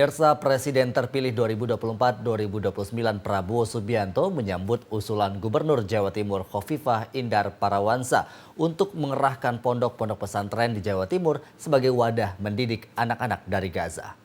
Pemirsa, Presiden terpilih 2024-2029 Prabowo Subianto menyambut usulan Gubernur Jawa Timur Khofifah Indar Parawansa untuk mengerahkan pondok-pondok pesantren di Jawa Timur sebagai wadah mendidik anak-anak dari Gaza.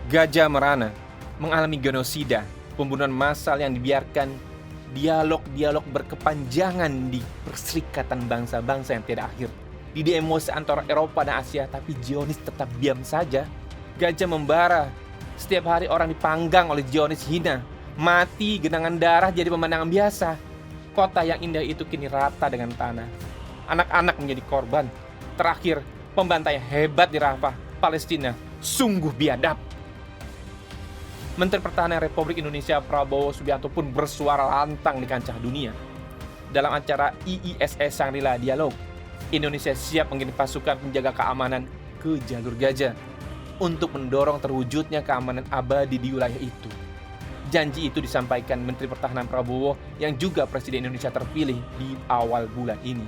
Gajah Merana mengalami genosida, pembunuhan massal yang dibiarkan, dialog-dialog berkepanjangan di Perserikatan Bangsa-Bangsa yang tidak akhir. Di emosi antara Eropa dan Asia, tapi Zionis tetap diam saja. Gajah membara, setiap hari orang dipanggang oleh Zionis hina, mati genangan darah jadi pemandangan biasa. Kota yang indah itu kini rata dengan tanah. Anak-anak menjadi korban. Terakhir, pembantaian hebat di Rafah, Palestina. Sungguh biadab. Menteri Pertahanan Republik Indonesia Prabowo Subianto pun bersuara lantang di kancah dunia. Dalam acara IISS Shangri-La Dialog, Indonesia siap mengirim pasukan penjaga keamanan ke jalur Gaza untuk mendorong terwujudnya keamanan abadi di wilayah itu. Janji itu disampaikan Menteri Pertahanan Prabowo yang juga Presiden Indonesia terpilih di awal bulan ini.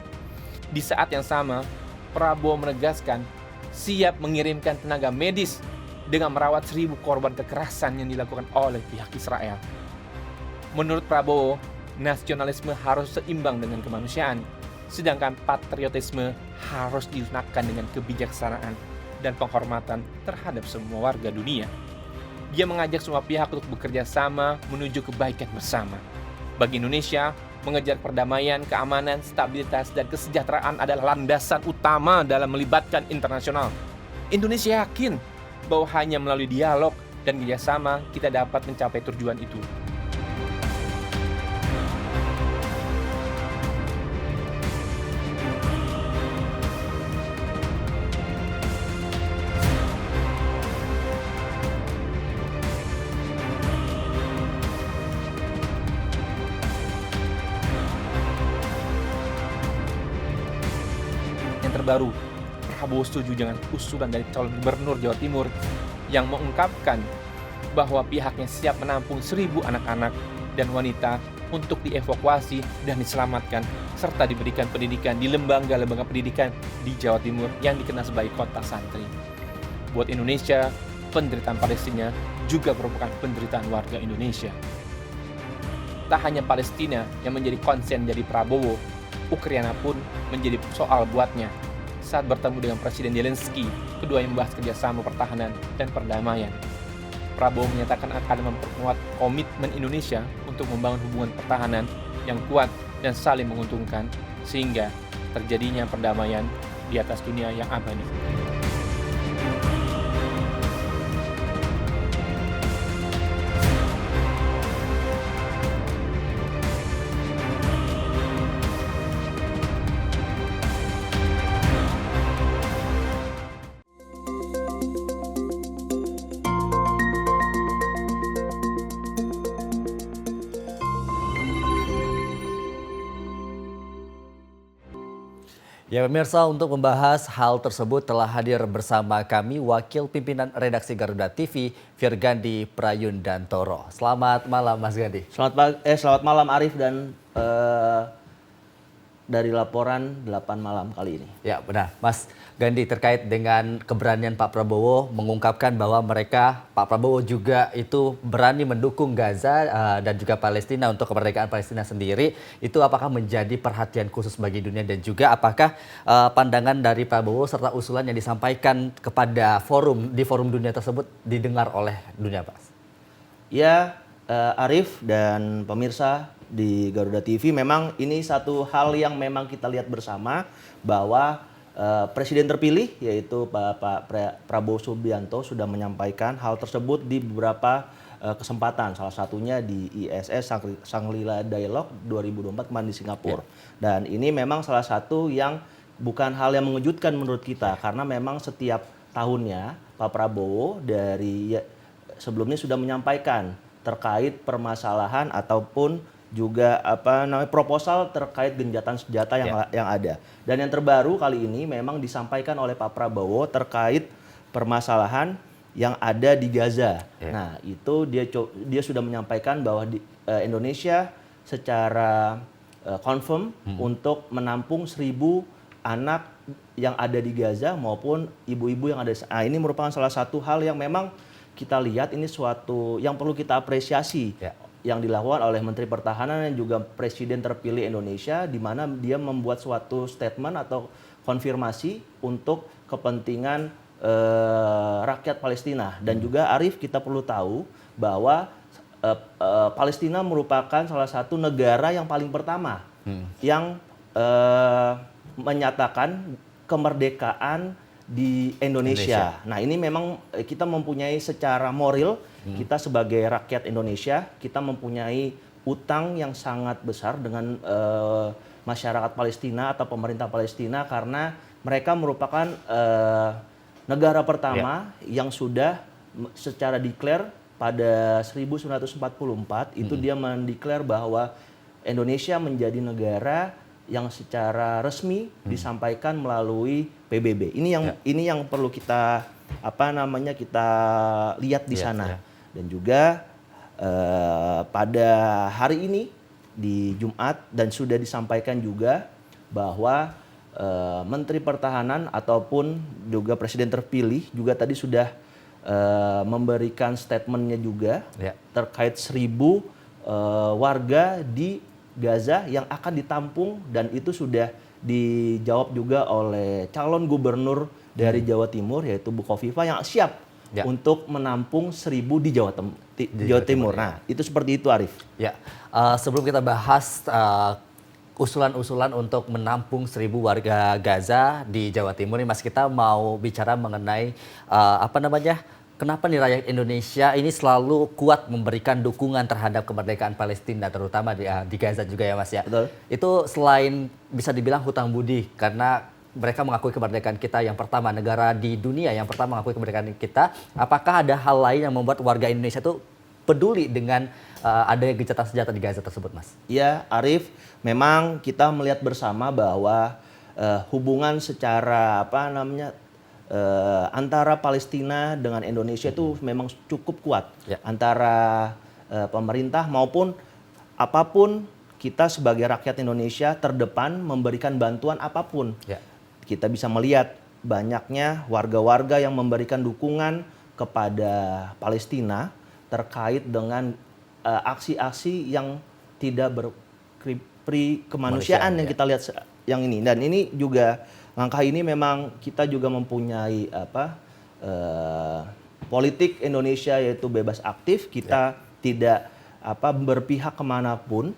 Di saat yang sama, Prabowo menegaskan siap mengirimkan tenaga medis dengan merawat 1.000 korban kekerasan yang dilakukan oleh pihak Israel. Menurut Prabowo, nasionalisme harus seimbang dengan kemanusiaan, sedangkan patriotisme harus diunakkan dengan kebijaksanaan dan penghormatan terhadap semua warga dunia. Dia mengajak semua pihak untuk bekerja sama menuju kebaikan bersama. Bagi Indonesia, mengejar perdamaian, keamanan, stabilitas, dan kesejahteraan adalah landasan utama dalam melibatkan internasional. Indonesia yakin bahwa hanya melalui dialog dan kerjasama kita dapat mencapai tujuan itu. Yang terbaru, Prabowo setuju dengan usulan dari calon gubernur Jawa Timur yang mengungkapkan bahwa pihaknya siap menampung 1.000 anak-anak dan wanita untuk dievakuasi dan diselamatkan serta diberikan pendidikan di lembaga-lembaga pendidikan di Jawa Timur yang dikenal sebagai kota santri. Buat Indonesia, penderitaan Palestina juga merupakan penderitaan warga Indonesia. Tak hanya Palestina yang menjadi konsen dari Prabowo, Ukraina pun menjadi soal buatnya. Saat bertemu dengan Presiden Zelensky, keduanya membahas kerjasama pertahanan dan perdamaian. Prabowo menyatakan akan memperkuat komitmen Indonesia untuk membangun hubungan pertahanan yang kuat dan saling menguntungkan, sehingga terjadinya perdamaian di atas dunia yang abadi. Ya pemirsa, untuk membahas hal tersebut telah hadir bersama kami Wakil Pimpinan Redaksi Garuda TV, Virgandi Prayundantoro. Selamat malam Mas Gandhi. Selamat malam Arif dan dari laporan 8 malam kali ini. Ya benar, Mas Gandhi, terkait dengan keberanian Pak Prabowo mengungkapkan bahwa Pak Prabowo juga itu berani mendukung Gaza dan juga Palestina untuk kemerdekaan Palestina sendiri. Itu apakah menjadi perhatian khusus bagi dunia dan juga apakah pandangan dari Prabowo serta usulan yang disampaikan kepada di forum dunia tersebut didengar oleh dunia, Pak? Ya, Arif dan pemirsa di Garuda TV, memang ini satu hal yang memang kita lihat bersama bahwa Presiden terpilih yaitu Pak Prabowo Subianto sudah menyampaikan hal tersebut di beberapa kesempatan, salah satunya di IISS Shangri-La Dialog 2024 kemarin di Singapura. Dan ini memang salah satu yang bukan hal yang mengejutkan menurut kita, karena memang setiap tahunnya Pak Prabowo dari sebelumnya sudah menyampaikan terkait permasalahan ataupun juga proposal terkait gencatan senjata yang ada. Dan yang terbaru kali ini memang disampaikan oleh Pak Prabowo terkait permasalahan yang ada di Gaza. Nah, itu dia sudah menyampaikan bahwa Indonesia secara confirm untuk menampung 1.000 anak yang ada di Gaza maupun ibu-ibu yang ada. Nah, ini merupakan salah satu hal yang memang kita lihat ini suatu yang perlu kita apresiasi yang dilakukan oleh Menteri Pertahanan dan juga Presiden terpilih Indonesia, di mana dia membuat suatu statement atau konfirmasi untuk kepentingan rakyat Palestina. Dan juga Arif, kita perlu tahu bahwa Palestina merupakan salah satu negara yang paling pertama yang menyatakan kemerdekaan di Indonesia. Nah, ini memang kita mempunyai secara moral, kita sebagai rakyat Indonesia, kita mempunyai utang yang sangat besar dengan masyarakat Palestina atau pemerintah Palestina, karena mereka merupakan negara pertama yang sudah secara declare pada 1944 itu dia mendeklar bahwa Indonesia menjadi negara yang secara resmi disampaikan melalui PBB. Ini yang perlu kita kita lihat di sana. Dan juga pada hari ini di Jumat dan sudah disampaikan juga bahwa Menteri Pertahanan ataupun juga Presiden terpilih juga tadi sudah memberikan statementnya juga terkait 1.000 warga di Gaza yang akan ditampung, dan itu sudah dijawab juga oleh calon gubernur dari Jawa Timur yaitu Bu Khofifah yang siap untuk menampung 1.000 di Jawa Timur. Nah, itu seperti itu, Arif. Sebelum kita bahas usulan-usulan untuk menampung 1.000 warga Gaza di Jawa Timur ini, Mas, kita mau bicara mengenai kenapa nih rakyat Indonesia ini selalu kuat memberikan dukungan terhadap kemerdekaan Palestina, terutama di Gaza juga ya, Mas ya. Betul. Itu selain bisa dibilang hutang budi, karena mereka mengakui kemerdekaan kita yang pertama, negara di dunia yang pertama mengakui kemerdekaan kita. Apakah ada hal lain yang membuat warga Indonesia itu peduli dengan adanya gencatan senjata di Gaza tersebut, Mas? Ya, Arif, memang kita melihat bersama bahwa hubungan secara antara Palestina dengan Indonesia itu memang cukup kuat. Antara pemerintah maupun apapun, kita sebagai rakyat Indonesia terdepan memberikan bantuan apapun. Kita bisa melihat banyaknya warga-warga yang memberikan dukungan kepada Palestina terkait dengan aksi-aksi yang tidak berperi kemanusiaan yang kita lihat yang ini. Dan ini juga langkah ini memang kita juga mempunyai politik Indonesia yaitu bebas aktif. Kita tidak berpihak kemanapun,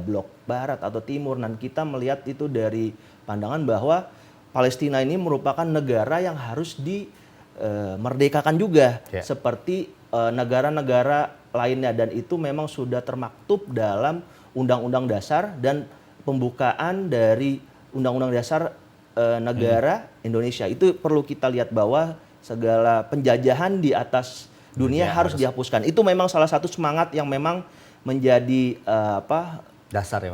blok barat atau timur. Dan kita melihat itu dari pandangan bahwa Palestina ini merupakan negara yang harus dimerdekakan juga seperti negara-negara lainnya, dan itu memang sudah termaktub dalam Undang-Undang Dasar dan pembukaan dari Undang-Undang Dasar negara Indonesia. Itu perlu kita lihat bahwa segala penjajahan di atas dunia harus dihapuskan. Itu memang salah satu semangat yang memang menjadi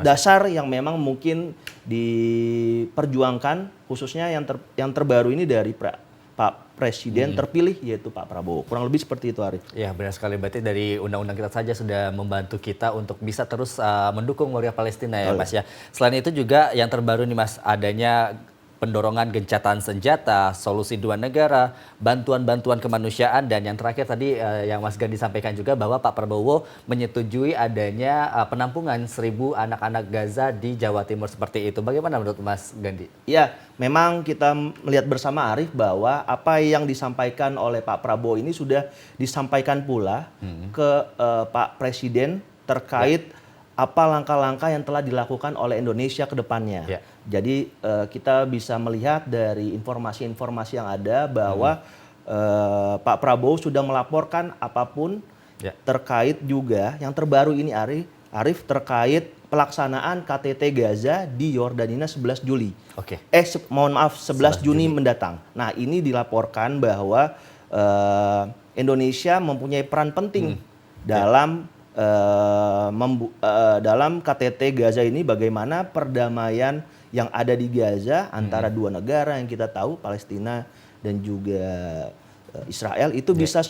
dasar yang memang mungkin diperjuangkan, khususnya yang terbaru ini dari Pak Presiden terpilih yaitu Pak Prabowo. Kurang lebih seperti itu, Arif. Ya, benar sekali. Berarti dari undang-undang kita saja sudah membantu kita untuk bisa terus mendukung warga Palestina ya, Mas ya. Selain itu juga yang terbaru nih, Mas, adanya pendorongan gencatan senjata, solusi dua negara, bantuan-bantuan kemanusiaan, dan yang terakhir tadi yang Mas Gandhi sampaikan juga bahwa Pak Prabowo menyetujui adanya penampungan 1.000 anak-anak Gaza di Jawa Timur seperti itu. Bagaimana menurut Mas Gandhi? Ya, memang kita melihat bersama, Arif, bahwa apa yang disampaikan oleh Pak Prabowo ini sudah disampaikan pula ke Pak Presiden terkait apa langkah-langkah yang telah dilakukan oleh Indonesia ke depannya. Jadi kita bisa melihat dari informasi-informasi yang ada bahwa Pak Prabowo sudah melaporkan apapun terkait juga yang terbaru ini, Arif, terkait pelaksanaan KTT Gaza di Yordania 11 Juli. 11 Juni mendatang. Nah, ini dilaporkan bahwa Indonesia mempunyai peran penting dalam dalam KTT Gaza ini bagaimana perdamaian yang ada di Gaza antara dua negara yang kita tahu, Palestina dan juga Israel itu bisa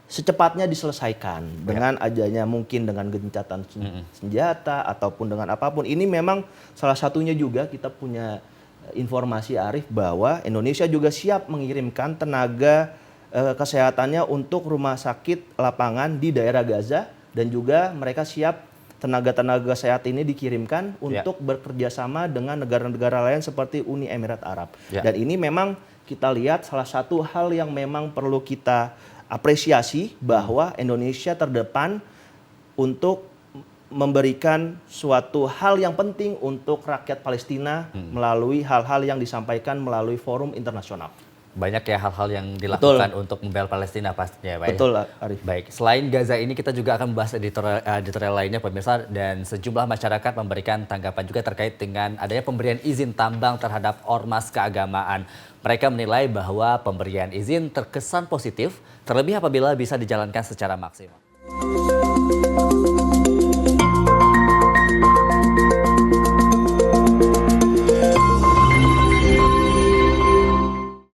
secepatnya diselesaikan dengan adanya mungkin dengan gencatan senjata ataupun dengan apapun. Ini memang salah satunya juga kita punya informasi Arif bahwa Indonesia juga siap mengirimkan tenaga kesehatannya untuk rumah sakit lapangan di daerah Gaza dan juga mereka siap tenaga-tenaga kesehatan ini dikirimkan untuk bekerja sama dengan negara-negara lain seperti Uni Emirat Arab. Dan ini memang kita lihat salah satu hal yang memang perlu kita apresiasi bahwa Indonesia terdepan untuk memberikan suatu hal yang penting untuk rakyat Palestina melalui hal-hal yang disampaikan melalui forum internasional. Banyak ya hal-hal yang dilakukan untuk membela Palestina pastinya, Pak. Betul, Arif. Baik, selain Gaza ini kita juga akan membahas editorial lainnya pemirsa, dan sejumlah masyarakat memberikan tanggapan juga terkait dengan adanya pemberian izin tambang terhadap ormas keagamaan. Mereka menilai bahwa pemberian izin terkesan positif, terlebih apabila bisa dijalankan secara maksimal.